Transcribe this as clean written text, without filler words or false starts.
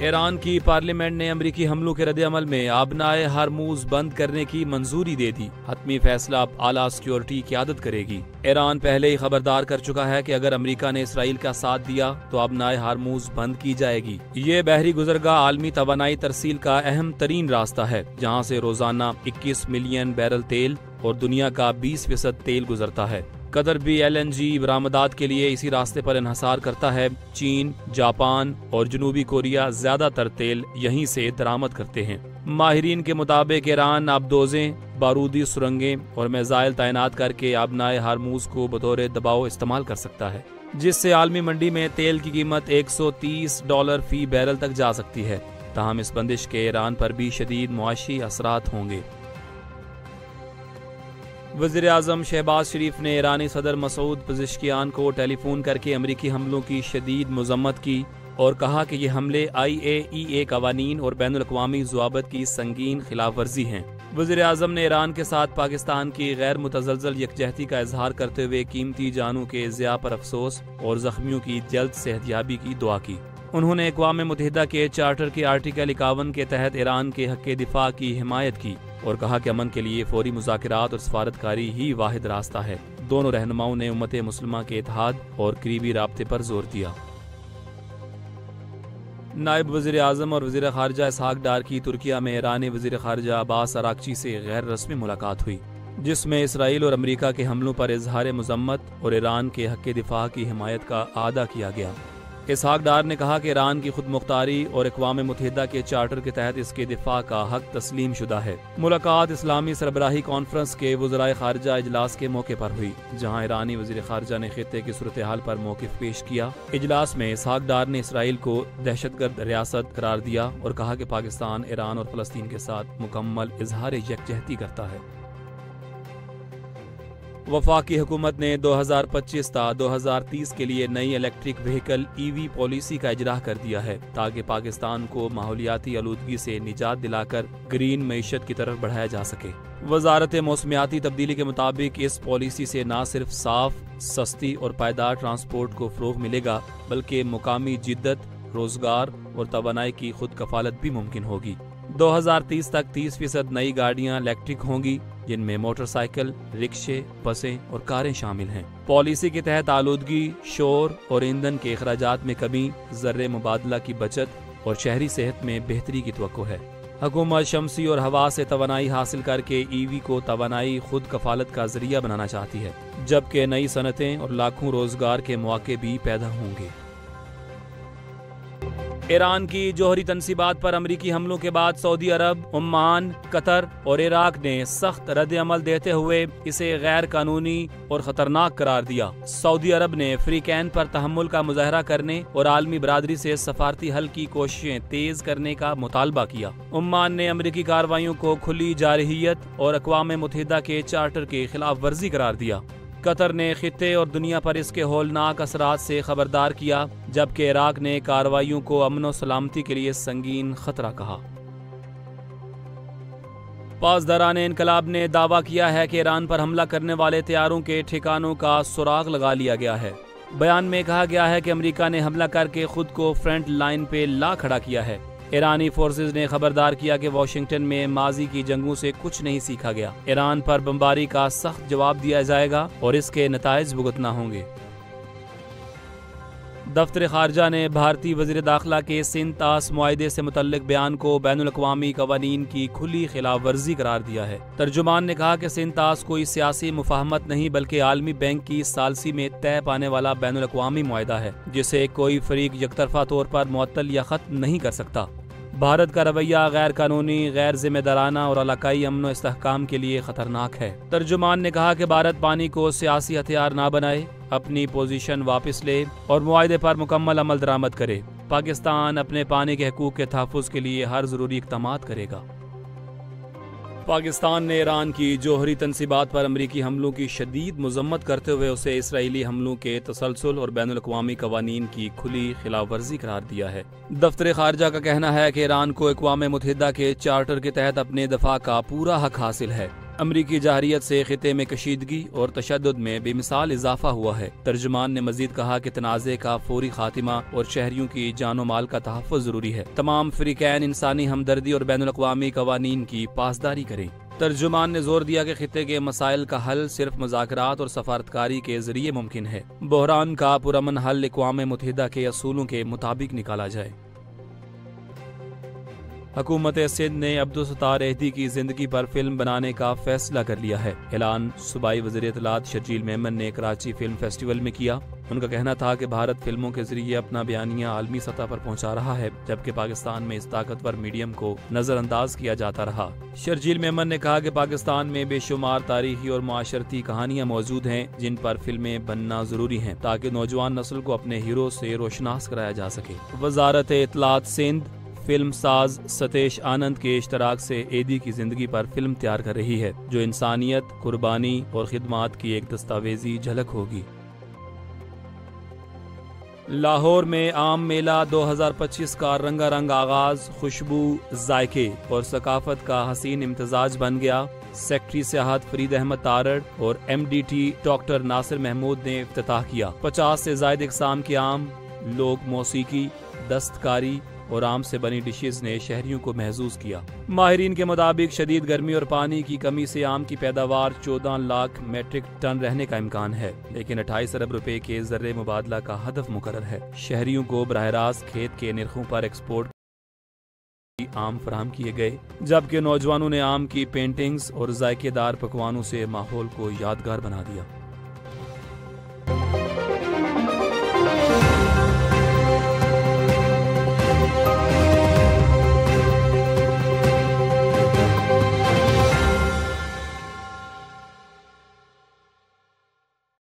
ایران کی پارلیمنٹ نے امریکی حملوں کے رد عمل میں آبنائے ہارموز بند کرنے کی منظوری دے دی۔ حتمی فیصلہ اب اعلیٰ سیکیورٹی قیادت کرے گی۔ ایران پہلے ہی خبردار کر چکا ہے کہ اگر امریکہ نے اسرائیل کا ساتھ دیا تو آبنائے ہارموز بند کی جائے گی۔ یہ بحری گزرگاہ عالمی توانائی ترسیل کا اہم ترین راستہ ہے، جہاں سے روزانہ 21 ملین بیرل تیل اور دنیا کا 20% تیل گزرتا ہے۔ قطر بھی LNG برآمدات کے لیے اسی راستے پر انحصار کرتا ہے۔ چین، جاپان اور جنوبی کوریا زیادہ تر تیل یہیں سے درآمد کرتے ہیں۔ ماہرین کے مطابق ایران آبدوزیں، بارودی سرنگیں اور میزائل تعینات کر کے آبنائے ہارموز کو بطور دباؤ استعمال کر سکتا ہے، جس سے عالمی منڈی میں تیل کی قیمت $130 فی بیرل تک جا سکتی ہے۔ تاہم اس بندش کے ایران پر بھی شدید معاشی اثرات ہوں گے۔ وزیر اعظم شہباز شریف نے ایرانی صدر مسعود پزشکیان کو ٹیلی فون کر کے امریکی حملوں کی شدید مذمت کی اور کہا کہ یہ حملے IAEA قوانین اور بین الاقوامی ضوابط کی سنگین خلاف ورزی ہیں۔ وزیر اعظم نے ایران کے ساتھ پاکستان کی غیر متزلزل یکجہتی کا اظہار کرتے ہوئے قیمتی جانوں کے ضیاع پر افسوس اور زخمیوں کی جلد صحتیابی کی دعا کی۔ انہوں نے اقوام متحدہ کے چارٹر کے آرٹیکل 51 کے تحت ایران کے حق دفاع کی حمایت کی اور کہا کہ امن کے لیے فوری مذاکرات اور سفارتکاری ہی واحد راستہ ہے۔ دونوں رہنماؤں نے امت مسلمہ کے اتحاد اور قریبی رابطے پر زور دیا۔ نائب وزیر اعظم اور وزیر خارجہ اسحاق ڈار کی ترکیہ میں ایرانی وزیر خارجہ عباس اراغچی سے غیر رسمی ملاقات ہوئی، جس میں اسرائیل اور امریکہ کے حملوں پر اظہار مذمت اور ایران کے حق دفاع کی حمایت کا اعادہ کیا گیا۔ اسحاق ڈار نے کہا کہ ایران کی خود مختاری اور اقوام متحدہ کے چارٹر کے تحت اس کے دفاع کا حق تسلیم شدہ ہے۔ ملاقات اسلامی سربراہی کانفرنس کے وزرائے خارجہ اجلاس کے موقع پر ہوئی، جہاں ایرانی وزیر خارجہ نے خطے کی صورتحال پر موقف پیش کیا۔ اجلاس میں اسحاق ڈار نے اسرائیل کو دہشت گرد ریاست قرار دیا اور کہا کہ پاکستان ایران اور فلسطین کے ساتھ مکمل اظہار یکجہتی کرتا ہے۔ وفاقی حکومت نے 2025 تا 2030 کے لیے نئی الیکٹرک وہیکل EV پالیسی کا اجرا کر دیا ہے، تاکہ پاکستان کو ماحولیاتی آلودگی سے نجات دلا کر گرین معیشت کی طرف بڑھایا جا سکے۔ وزارت موسمیاتی تبدیلی کے مطابق اس پالیسی سے نہ صرف صاف، سستی اور پائیدار ٹرانسپورٹ کو فروغ ملے گا، بلکہ مقامی جدت، روزگار اور توانائی کی خود کفالت بھی ممکن ہوگی۔ 2030 تک 30% نئی گاڑیاں الیکٹرک ہوں گی، جن میں موٹر سائیکل، رکشے، بسیں اور کاریں شامل ہیں۔ پالیسی کے تحت آلودگی، شور اور ایندھن کے اخراجات میں کمی، زر مبادلہ کی بچت اور شہری صحت میں بہتری کی توقع ہے۔ حکومت شمسی اور ہوا سے توانائی حاصل کر کے EV کو توانائی خود کفالت کا ذریعہ بنانا چاہتی ہے، جبکہ نئی صنعتیں اور لاکھوں روزگار کے مواقع بھی پیدا ہوں گے۔ ایران کی جوہری تنصیبات پر امریکی حملوں کے بعد سعودی عرب، عمان، قطر اور عراق نے سخت رد عمل دیتے ہوئے اسے غیر قانونی اور خطرناک قرار دیا۔ سعودی عرب نے فریقین پر تحمل کا مظاہرہ کرنے اور عالمی برادری سے سفارتی حل کی کوششیں تیز کرنے کا مطالبہ کیا۔ عمان نے امریکی کارروائیوں کو کھلی جارحیت اور اقوام متحدہ کے چارٹر کی خلاف ورزی قرار دیا۔ قطر نے خطے اور دنیا پر اس کے ہولناک اثرات سے خبردار کیا، جبکہ عراق نے کارروائیوں کو امن و سلامتی کے لیے سنگین خطرہ کہا۔ پاسداران انقلاب نے دعویٰ کیا ہے کہ ایران پر حملہ کرنے والے طیاروں کے ٹھکانوں کا سراغ لگا لیا گیا ہے۔ بیان میں کہا گیا ہے کہ امریکہ نے حملہ کر کے خود کو فرنٹ لائن پہ لا کھڑا کیا ہے۔ ایرانی فورسز نے خبردار کیا کہ واشنگٹن میں ماضی کی جنگوں سے کچھ نہیں سیکھا گیا۔ ایران پر بمباری کا سخت جواب دیا جائے گا اور اس کے نتائج بھگتنا ہوں گے۔ دفتر خارجہ نے بھارتی وزیر داخلہ کے سندھ طاس معاہدے سے متعلق بیان کو بین الاقوامی قوانین کی کھلی خلاف ورزی قرار دیا ہے۔ ترجمان نے کہا کہ سندھ طاس کوئی سیاسی مفاہمت نہیں، بلکہ عالمی بینک کی ثالثی میں طے پانے والا بین الاقوامی معاہدہ ہے، جسے کوئی فریق یک طرفہ طور پر معطل یا ختم نہیں کر سکتا۔ بھارت کا رویہ غیر قانونی، غیر ذمہ دارانہ اور علاقائی امن و استحکام کے لیے خطرناک ہے۔ ترجمان نے کہا کہ بھارت پانی کو سیاسی ہتھیار نہ بنائے، اپنی پوزیشن واپس لے اور معاہدے پر مکمل عمل درآمد کرے۔ پاکستان اپنے پانی کے حقوق کے تحفظ کے لیے ہر ضروری اقدامات کرے گا۔ پاکستان نے ایران کی جوہری تنصیبات پر امریکی حملوں کی شدید مذمت کرتے ہوئے اسے اسرائیلی حملوں کے تسلسل اور بین الاقوامی قوانین کی کھلی خلاف ورزی قرار دیا ہے۔ دفتر خارجہ کا کہنا ہے کہ ایران کو اقوام متحدہ کے چارٹر کے تحت اپنے دفاع کا پورا حق حاصل ہے۔ امریکی جارحیت سے خطے میں کشیدگی اور تشدد میں بے مثال اضافہ ہوا ہے۔ ترجمان نے مزید کہا کہ تنازع کا فوری خاتمہ اور شہریوں کی جان و مال کا تحفظ ضروری ہے۔ تمام فریقین انسانی ہمدردی اور بین الاقوامی قوانین کی پاسداری کریں۔ ترجمان نے زور دیا کہ خطے کے مسائل کا حل صرف مذاکرات اور سفارتکاری کے ذریعے ممکن ہے۔ بحران کا پرامن حل اقوام متحدہ کے اصولوں کے مطابق نکالا جائے۔ حکومت سندھ نے عبدالستار اہدی کی زندگی پر فلم بنانے کا فیصلہ کر لیا ہے۔ اعلان صوبائی وزیر اطلاعات شرجیل میمن نے کراچی فلم فیسٹیول میں کیا۔ ان کا کہنا تھا کہ بھارت فلموں کے ذریعے اپنا بیانیہ عالمی سطح پر پہنچا رہا ہے، جبکہ پاکستان میں اس طاقتور میڈیم کو نظر انداز کیا جاتا رہا۔ شرجیل میمن نے کہا کہ پاکستان میں بے شمار تاریخی اور معاشرتی کہانیاں موجود ہیں جن پر فلمیں بننا ضروری ہیں تاکہ نوجوان نسل کو اپنے ہیرو سے روشناس کرایا جا سکے۔ وزارت اطلاعات سندھ فلم ساز ستیش آنند کے اشتراک سے ایدی کی زندگی پر فلم تیار کر رہی ہے، جو انسانیت، قربانی اور خدمات کی ایک دستاویزی جھلک ہوگی۔ لاہور میں عام میلہ 2025 کا رنگا رنگ آغاز خوشبو، ذائقے اور ثقافت کا حسین امتزاج بن گیا۔ سیکٹری سیاحت فرید احمد تارڑ اور ایم ڈی ٹی ڈاکٹر ناصر محمود نے افتتاح کیا۔ 50 سے زائد اقسام کے عام، لوک موسیقی، دستکاری اور آم سے بنی ڈشز نے شہریوں کو محظوظ کیا۔ ماہرین کے مطابق شدید گرمی اور پانی کی کمی سے آم کی پیداوار 14 لاکھ میٹرک ٹن رہنے کا امکان ہے، لیکن 28 ارب روپے کے زر مبادلہ کا ہدف مقرر ہے۔ شہریوں کو براہ راست کھیت کے نرخوں پر ایکسپورٹ آم فراہم کیے گئے، جبکہ نوجوانوں نے آم کی پینٹنگز اور ذائقے دار پکوانوں سے ماحول کو یادگار بنا دیا۔